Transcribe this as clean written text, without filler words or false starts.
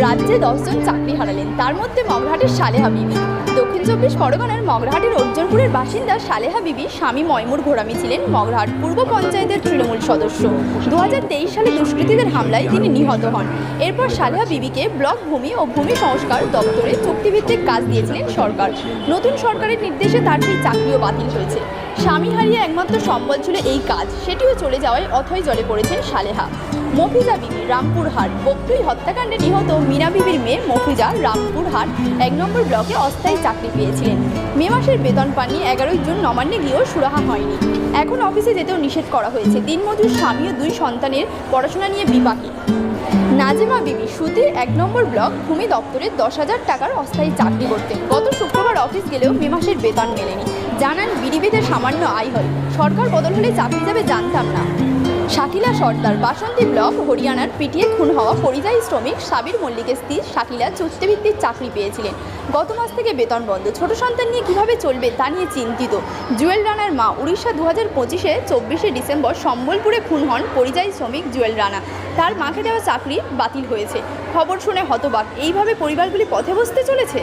রাজ্যে 10 জন চাকরি হারালেন, তার মধ্যে মগরাহাটের সালেহা বিবি। দক্ষিণ চব্বিশ পরগনার মগরাহাটের অর্জুনপুরের বাসিন্দা সালেহা বিবি স্বামী ময়মুর ঘোরামি ছিলেন মগরাহাট পূর্ব পঞ্চায়েতের তৃণমূল সদস্য। 2023 সালে দুষ্কৃতীদের হামলায় তিনি নিহত হন। এরপর সালেহা বিবিকে ব্লক ভূমি ও ভূমি সংস্কার দপ্তরে চুক্তিভিত্তিক কাজ দিয়েছিলেন সরকার। নতুন সরকারের নির্দেশে তার সেই চাকরিও বাতিল হয়েছে। স্বামী হারিয়ে একমাত্র সম্বল ছিল এই কাজ, সেটিও চলে যাওয়ায় অথই জলে পড়েছেন সালেহা। মফিজা বিবি রামপুরহাট বকটুই হত্যাকাণ্ডে নিহত মিনা বিবির মেয়ে মফিজা রামপুরহাট 1 নম্বর ব্লকে অস্থায়ী চাকরি পেয়েছিলেন। মে মাসের বেতন পাননি। 11 জুন নবান্নে গিয়েও সুরাহা হয়নি। এখন অফিসে যেতেও নিষেধ করা হয়েছে। দিনমজুর স্বামী ও 2 সন্তানের পড়াশোনা নিয়ে বিপাকে। নাজিমা বিবি সুতির 1 নম্বর ব্লক ভূমি দপ্তরে 10,000 টাকার অস্থায়ী চাকরি করতেন। গত শুক্রবার অফিস গেলেও মে মাসের বেতন মেলেনি। জানান বিডিবিতে সামান্য আয় হয়, সরকার বদল হলে চাকরি যাবে জানতাম না। শাকিলা সর্দার বাসন্তী ব্লক হরিয়ানার পিটিয়ে খুন হওয়া পরিযায়ী শ্রমিক সাবির মল্লিকের স্ত্রী শাকিলা চুক্তিভিত্তিক চাকরি পেয়েছিলেন। গত মাস থেকে বেতন বন্ধ। ছোট সন্তান নিয়ে কীভাবে চলবে তা নিয়ে চিন্তিত। জুয়েল রানার মা। উড়িষ্যা 2025-এ 24শে ডিসেম্বর সম্বলপুরে খুন হন পরিযায়ী শ্রমিক জুয়েল রানা। তার মাকে দেওয়া চাকরি বাতিল হয়েছে। খবর শুনে হতবাক। এইভাবে পরিবারগুলি পথে বসতে চলেছে।